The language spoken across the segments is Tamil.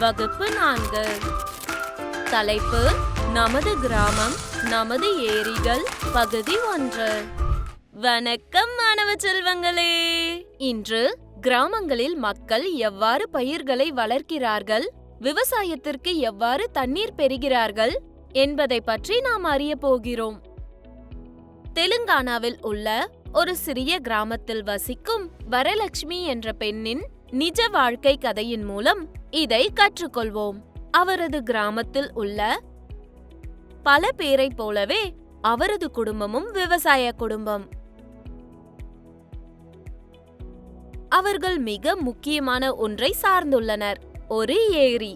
வகுப்பு 4. தலைப்பு: நமது கிராமம் நமது ஏரிகள், பகுதி 1. வணக்கம் மாணவ செல்வங்களே. இன்று கிராமங்களில் மக்கள் எவ்வாறு பயிர்களை வளர்க்கிறார்கள், விவசாயத்திற்கு எவ்வாறு தண்ணீர் பெறுகிறார்கள் என்பதை பற்றி நாம் அறிய போகிறோம். தெலுங்கானாவில் உள்ள ஒரு சிறிய கிராமத்தில் வசிக்கும் வரலட்சுமி என்ற பெண்ணின் நிஜ வாழ்க்கை கதையின் மூலம் இதை கற்றுக்கொள்வோம். அவரது கிராமத்தில் உள்ள பல பேரை போலவே அவரது குடும்பமும் விவசாய குடும்பம். அவர்கள் மிக முக்கியமான ஒன்றை சார்ந்துள்ளனர்: ஒரு ஏரி.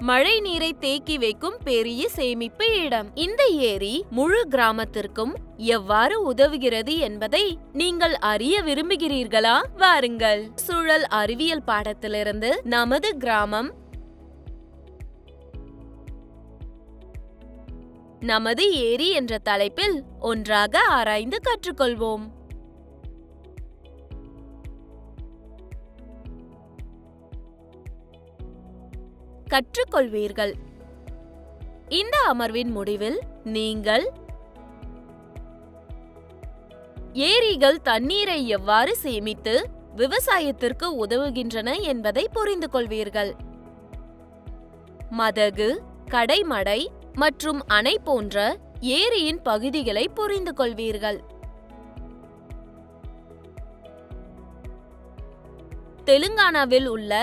மழை நீரை தேக்கி வைக்கும் பெரிய சேமிப்பு இடம். இந்த ஏரி முழு கிராமத்திற்கும் எவ்வாறு உதவுகிறது என்பதை நீங்கள் அறிய விரும்புகிறீர்களா? வாருங்கள். சூழல் அறிவியல் பாடத்திலிருந்து நமது கிராமம் நமது ஏரி என்ற தலைப்பில் ஒன்றாக ஆராய்ந்து கற்றுக்கொள்வோம். கற்றுக்கொள்வீர்கள். இந்த அமர்வின் முடிவில் நீங்கள் ஏரிகள் தண்ணீரை எவ்வாறு சேமித்து விவசாயத்திற்கு உதவுகின்றன என்பதை புரிந்து கொள்வீர்கள். மதகு, கடைமடை மற்றும் அணை போன்ற ஏரியின் பகுதிகளை புரிந்து கொள்வீர்கள். தெலுங்கானாவில் உள்ள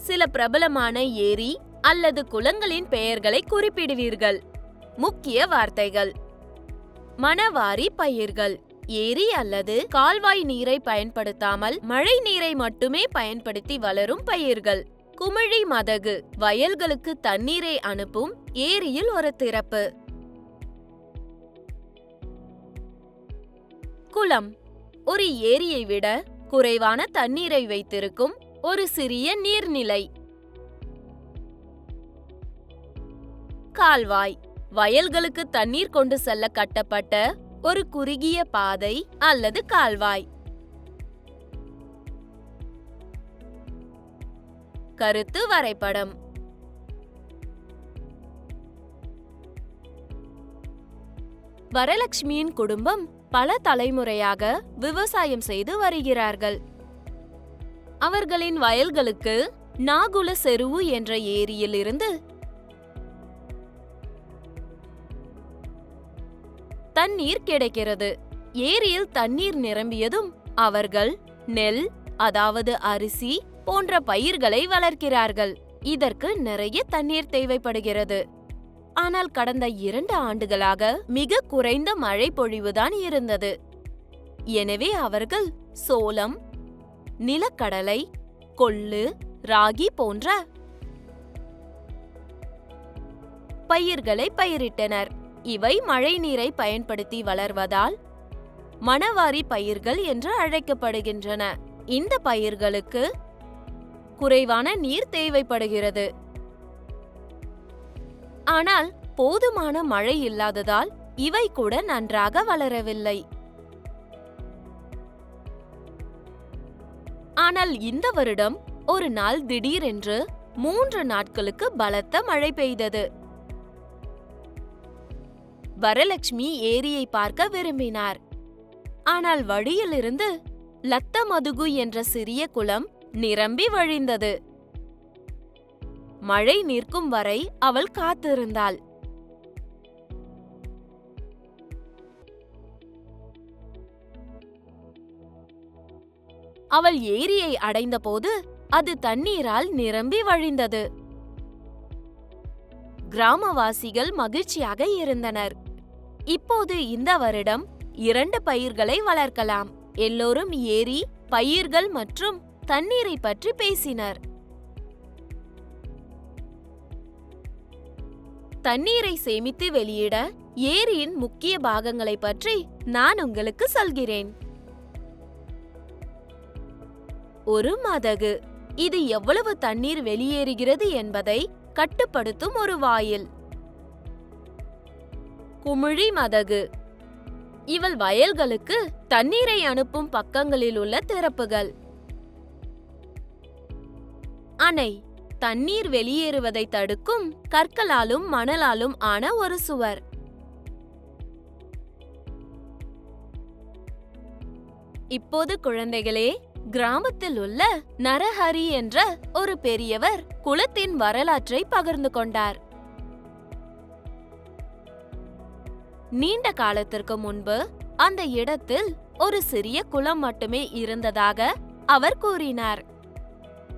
சில பிரபலமான ஏரி அல்லது குளங்களின் பெயர்களை குறிப்பிடுவீர்கள். முக்கிய வார்த்தைகள்: மணவாரி பயிர்கள், ஏரி அல்லது கால்வாய் நீரை பயன்படுத்தாமல் மழை நீரை மட்டுமே பயன்படுத்தி வளரும் பயிர்கள். குமிழி மதகு, வயல்களுக்கு தண்ணீரை அனுப்பும் ஏரியில் ஒரு திறப்பு. குளம், ஒரு ஏரியை விட குறைவான தண்ணீரை வைத்திருக்கும் ஒரு சிறிய நீர்நிலை. கால்வாய், வயல்களுக்கு தண்ணீர் கொண்டு செல்ல கட்டப்பட்ட ஒரு குறுகிய பாதை அல்லது கால்வாய். கருத்து வரைபடம். வரலட்சுமியின் குடும்பம் பல தலைமுறையாக விவசாயம் செய்து வருகிறார்கள். அவர்களின் வயல்களுக்கு நாகுல செருவு என்ற ஏரியில் இருந்து தண்ணீர் கிடைக்கிறது. ஏரியில் தண்ணீர் நிரம்பியதும் அவர்கள் நெல், அதாவது அரிசி போன்ற பயிர்களை வளர்க்கிறார்கள். இதற்கு நிறைய தண்ணீர் தேவைப்படுகிறது. ஆனால் கடந்த 2 ஆண்டுகளாக மிக குறைந்த மழை பொழிவுதான் இருந்தது. எனவே அவர்கள் சோளம், நிலக்கடலை, கொள்ளு, ராகி போன்ற பயிர்களை பயிரிட்டனர். இவை மழை நீரை பயன்படுத்தி வளர்வதால் மணவாரி பயிர்கள் என்று அழைக்கப்படுகின்றன. இந்த பயிர்களுக்கு குறைவான நீர் தேவைப்படுகிறது. ஆனால் போதுமான மழை இல்லாததால் இவை கூட நன்றாக வளரவில்லை. ஆனால் இந்த வருடம் ஒரு நாள் திடீரென்று 3 நாட்களுக்கு பலத்த மழை பெய்தது. வரலட்சுமி ஏரியை பார்க்க விரும்பினார். ஆனால் வழியிலிருந்து லத்த மதுகு என்ற சிறிய குளம் நிரம்பி வழிந்தது. மழை நிற்கும் வரை அவள் காத்திருந்தாள். அவள் ஏரியை அடைந்தபோது அது தண்ணீரால் நிரம்பி வழிந்தது. கிராமவாசிகள் மகிழ்ச்சியாக இருந்தனர். இப்போது இந்த வருடம் 2 பயிர்களை வளர்க்கலாம். எல்லோரும் ஏரி, பயிர்கள் மற்றும் தண்ணீரை பற்றி பேசினர். தண்ணீரை சேமித்து வெளியிட ஏரியின் முக்கிய பாகங்களை பற்றி நான் உங்களுக்கு சொல்கிறேன். ஒரு மதகு, இது எவ்வளவு தண்ணீர் வெளியேறுகிறது என்பதை கட்டுப்படுத்தும் ஒரு வாயில். குமிழி மதகு, இவள் வயல்களுக்கு தண்ணீரை அனுப்பும் பக்கங்களில் உள்ள திறப்புகள். அணை, தண்ணீர் வெளியேறுவதை தடுக்கும் கற்களாலும் மணலாலும் ஆன ஒரு சுவர். இப்போது குழந்தைகளே, கிராமத்தில் உள்ள நரஹரி என்ற ஒரு பெரியவர் குளத்தின் வரலாற்றை பகிர்ந்து கொண்டார். நீண்ட காலத்திற்கு முன்பு அந்த இடத்தில் ஒரு சிறிய குளம் மட்டுமே இருந்ததாக அவர் கூறினார்.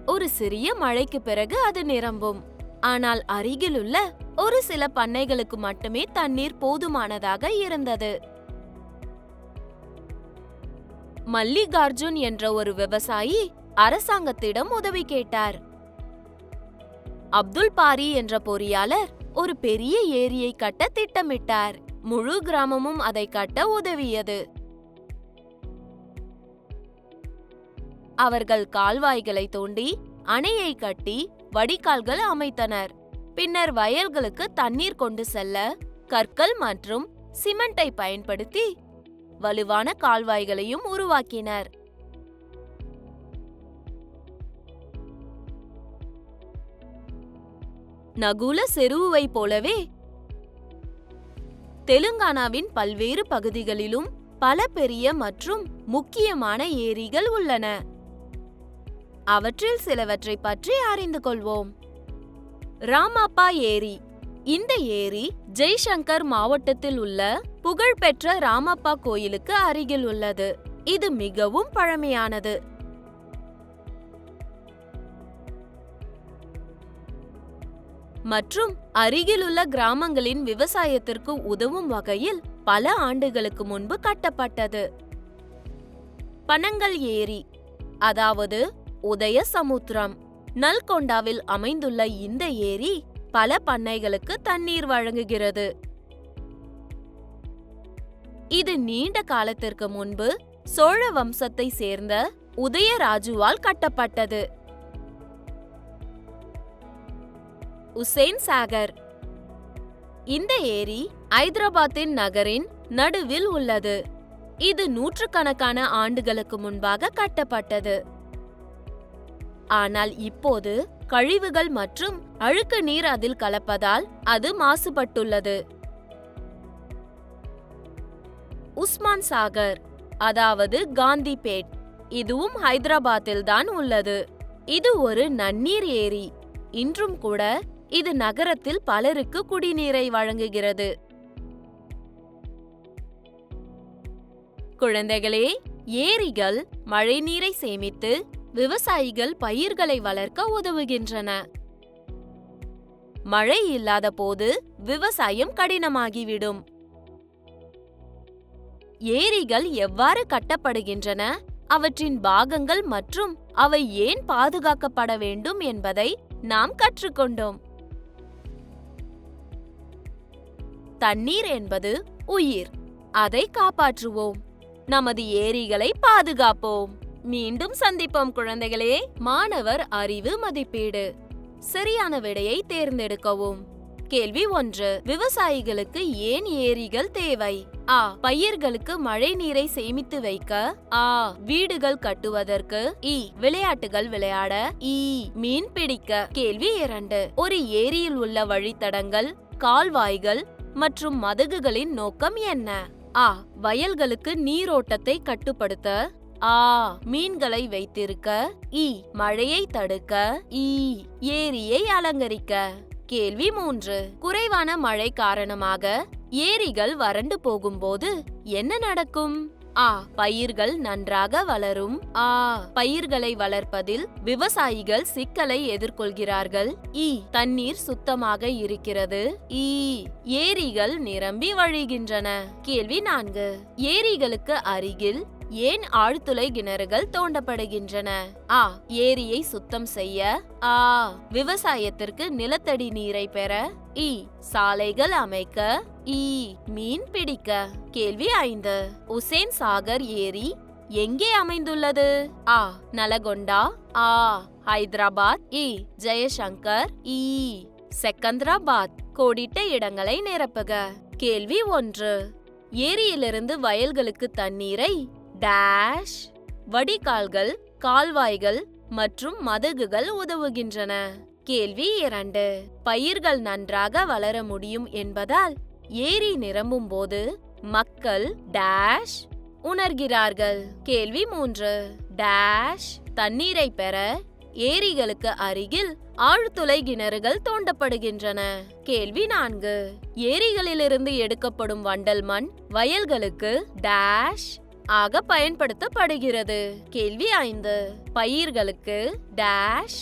ஒரு சிறிய மழைக்கு பிறகு அது நிரம்பும். ஆனால் அருகிலுள்ள ஒரு சில பண்ணைகளுக்கு மட்டுமே தண்ணீர் போதுமானதாக இருந்தது. மல்லிகார்ஜுன் என்ற ஒரு விவசாயி அரசாங்கத்திடம் உதவி கேட்டார். அப்துல் பாரி என்ற பொறியாளர் ஒரு பெரிய ஏரியை கட்ட திட்டமிட்டார். முழு கிராமமும் அதை கட்ட உதவியது. அவர்கள் கால்வாய்களை தோண்டி அணையை கட்டி வடிகால்கள் அமைத்தனர். பின்னர் வயல்களுக்கு தண்ணீர் கொண்டு செல்ல கற்கள் மற்றும் சிமெண்டை பயன்படுத்தி வலுவான கால்வாய்களையும் உருவாக்கினர். நகுல செருவை போலவே தெலுங்கானாவின் பல்வேறு பகுதிகளிலும் பல பெரிய மற்றும் முக்கியமான ஏரிகள் உள்ளன. அவற்றில் சிலவற்றை பற்றி அறிந்து கொள்வோம். ராமப்பா ஏரி. இந்த ஏரி ஜெய்சங்கர் மாவட்டத்தில் உள்ள புகழ்பெற்ற ராமப்பா கோயிலுக்கு அருகில் உள்ளது. இது மிகவும் பழமையானது. மற்றும் அருகிலுள்ள கிராமங்களின் விவசாயத்திற்கு உதவும் வகையில் பல ஆண்டுகளுக்கு முன்பு கட்டப்பட்டது. பனங்கல் ஏரி, அதாவது உதய சமுத்திரம். நல்கொண்டாவில் அமைந்துள்ள இந்த ஏரி பல பண்ணைகளுக்கு தண்ணீர் வழங்குகிறது. இது நீண்ட காலத்திற்கு முன்பு சோழ வம்சத்தை சேர்ந்த உதயராஜுவால் கட்டப்பட்டது. உசேன் சாகர். இந்த ஏரி ஐதராபாத்தின் நகரின் நடுவில் உள்ளது. இது நூற்றுக்கணக்கான ஆண்டுகளுக்கு முன்பாக கட்டப்பட்டது. ஆனால் இப்போது கழிவுகள் மற்றும் அழுக்கு நீர் அதில் கலப்பதால் அது மாசுபட்டுள்ளது. உஸ்மான் சாகர், அதாவது காந்திபேட். இதுவும் ஹைதராபாத்தில் தான் உள்ளது. இது ஒரு நன்னீர் ஏரி. இன்றும் கூட இது நகரத்தில் பலருக்கு குடிநீரை வழங்குகிறது. குழந்தைகளே, ஏரிகள் மழைநீரை சேமித்து விவசாயிகள் பயிர்களை வளர்க்க உதவுகின்றன. மழை இல்லாத போது விவசாயம் கடினமாகிவிடும். ஏரிகள் எவ்வாறு கட்டப்படுகின்றன, அவற்றின் பாகங்கள் மற்றும் அவை ஏன் பாதுகாக்கப்பட வேண்டும் என்பதை நாம் கற்றுக்கொண்டோம். தண்ணீர் என்பது உயிர். அதை காப்பாற்றுவோம். நமது ஏரிகளை பாதுகாப்போம். மீண்டும் சந்திப்போம் குழந்தைகளே. மாணவர் அறிவு மதிப்பீடு. சரியான விடையை தேர்ந்தெடுக்கவும். கேள்வி 1. விவசாயிகளுக்கு ஏன் ஏரிகள் தேவை? ஆ. பயிர்களுக்கு மழை நீரை சேமித்து வைக்க. ஆ. வீடுகள் கட்டுவதற்கு. இ. விளையாட்டுகள் விளையாட. இ. மீன் பிடிக்க. கேள்வி 2. ஒரு ஏரியில் உள்ள வழித்தடங்கள், கால்வாய்கள் மற்றும் மதகுகளின் நோக்கம் என்ன? ஆ. வயல்களுக்கு நீரோட்டத்தை கட்டுப்படுத்த. ஆ. மீன்களை வைத்திருக்க. இ. மழையை தடுக்க. இ. ஏரியை அலங்கரிக்க. கேள்வி 3. குறைவான மழை காரணமாக ஏரிகள் வறண்டு போகும்போது என்ன நடக்கும்? ஆ. பயிர்கள் நன்றாக வளரும். ஆ. பயிர்களை வளர்ப்பதில் விவசாயிகள் சிக்கலை எதிர்கொள்கிறார்கள். இ. தண்ணீர் சுத்தமாக இருக்கிறது. இ. ஏரிகள் நிரம்பி வழிகின்றன. கேள்வி 4. ஏரிகளுக்கு அருகில் ஏன் ஆழ்துளை கிணறுகள் தோண்டப்படுகின்றன? ஆ. ஏரியை சுத்தம் செய்ய. ஆ. விவசாயத்திற்கு நிலத்தடி நீரை பெற. இ. சாலைகள் அமைக்க. இ. மீன் பிடிக்க. கேள்வி 5. உசேன் சாகர் ஏரி எங்கே அமைந்துள்ளது? ஆ. நலகொண்டா. ஆ. ஹைதராபாத். இ. ஜெயசங்கர். இ. செகந்திராபாத். கோடிட்ட இடங்களை நிரப்புக. கேள்வி 1. ஏரியிலிருந்து வயல்களுக்கு தண்ணீரை வடிகால்கள், கால்வாய்கள் மற்றும் மதகுகள் உதவுகின்றன. கேள்வி 2. பயிர்கள் நன்றாக வளர முடியும் என்பதால் ஏரி நிரம்பும் போது மக்கள் டேஷ் உணர்கிறார்கள். கேள்வி 3. டேஷ் தண்ணீரை பெற ஏரிகளுக்கு அருகில் ஆழ்துளை கிணறுகள் தோண்டப்படுகின்றன. கேள்வி 4. ஏரிகளிலிருந்து எடுக்கப்படும் வண்டல் மண் வயல்களுக்கு டேஷ் ஆக பயன்படுத்தப்படுகிறது. கேள்வி 5. பயிர்களுக்கு டேஷ்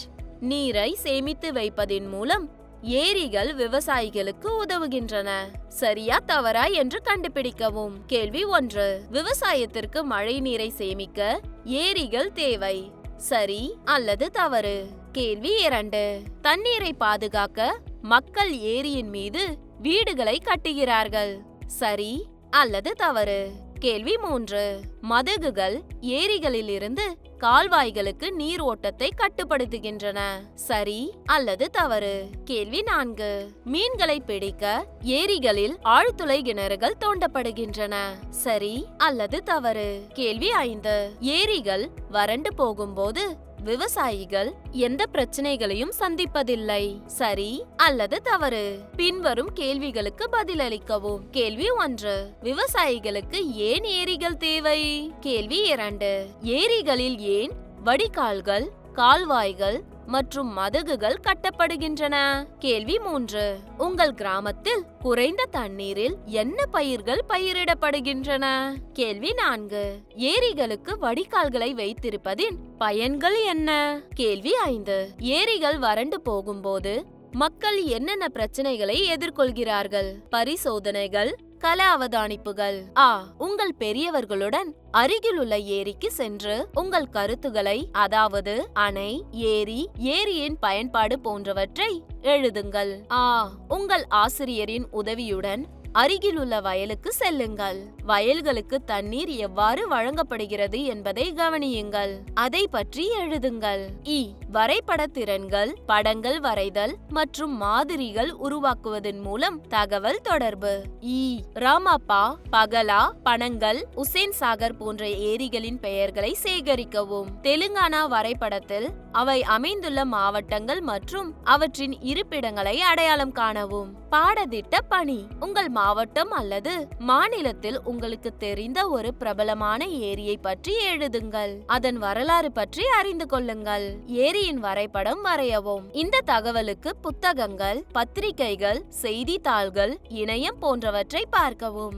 நீரை சேமித்து வைப்பதின் மூலம் ஏரிகள் விவசாயிகளுக்கு உதவுகின்றன. சரியா தவறா என்று கண்டுபிடிக்கவும். கேள்வி 1. விவசாயத்திற்கு மழை நீரை சேமிக்க ஏரிகள் தேவை. சரி அல்லது தவறு. கேள்வி 2. தண்ணீரை பாதுகாக்க மக்கள் ஏரியின் மீது வீடுகளை கட்டுகிறார்கள். சரி அல்லது தவறு. கேள்வி 3. மதகுகள் ஏரிகளிலிருந்து கால்வாய்களுக்கு நீர் ஓட்டத்தை கட்டுப்படுத்துகின்றன. சரி அல்லது தவறு. கேள்வி 4. மீன்களை பிடிக்க ஏரிகளில் ஆழ்துளை கிணறுகள் தோண்டப்படுகின்றன. சரி அல்லது தவறு. கேள்வி 5. ஏரிகள் வறண்டு போகும்போது விவசாயிகள் எந்த பிரச்சனைகளையும் சந்திப்பதில்லை. சரி அல்லது தவறு. பின்வரும் கேள்விகளுக்கு பதிலளிக்கவும். கேள்வி 1. விவசாயிகளுக்கு ஏன் ஏரிகள் தேவை? கேள்வி 2. ஏரிகளில் ஏன் வடிகால்கள், கால்வாய்கள் மற்றும் மதகுகள் கட்டப்படுகின்றன? கேள்வி 3. உங்கள் கிராமத்தில் குறைந்த தண்ணீரில் என்ன பயிர்கள் பயிரிடப்படுகின்றன? கேள்வி 4. ஏரிகளுக்கு வடிகால்களை வைத்திருப்பதின் பயன்கள் என்ன? கேள்வி 5. ஏரிகள் வறண்டு போகும்போது மக்கள் என்னென்ன பிரச்சனைகளை எதிர்கொள்கிறார்கள்? பரிசோதனைகள், கள அவதானிப்புகள். உங்கள் பெரியவர்களுடன் அருகிலுள்ள ஏரிக்கு சென்று உங்கள் கருத்துக்களை, அதாவது அணை, ஏரி, ஏரியின் பயன்பாடு போன்றவற்றை எழுதுங்கள். உங்கள் ஆசிரியரின் உதவியுடன் அருகிலுள்ள வயலுக்கு செல்லுங்கள். வயல்களுக்கு தண்ணீர் எவ்வாறு வழங்கப்படுகிறது என்பதை கவனியுங்கள். அதை பற்றி எழுதுங்கள். வரைபட திறன்கள், படங்கள் வரைதல் மற்றும் மாதிரிகள் உருவாக்குவதன் மூலம் தகவல் தொடர்பு. ராமப்பா, பகலா, பனங்கல், உசேன் சாகர் போன்ற ஏரிகளின் பெயர்களை சேகரிக்கவும். தெலுங்கானா வரைபடத்தில் அவை அமைந்துள்ள மாவட்டங்கள் மற்றும் அவற்றின் இருப்பிடங்களை அடையாளம் காணவும். பாடத்திட்ட பணி. உங்கள் மாவட்டம் அல்லது மாநிலத்தில் உங்களுக்கு தெரிந்த ஒரு பிரபலமான ஏரியை பற்றி எழுதுங்கள். அதன் வரலாறு பற்றி அறிந்து கொள்ளுங்கள். ஏரியின் வரைபடம் வரையவும். இந்த தகவலுக்கு புத்தகங்கள், பத்திரிகைகள், செய்தித்தாள்கள், இணையம் போன்றவற்றை பார்க்கவும்.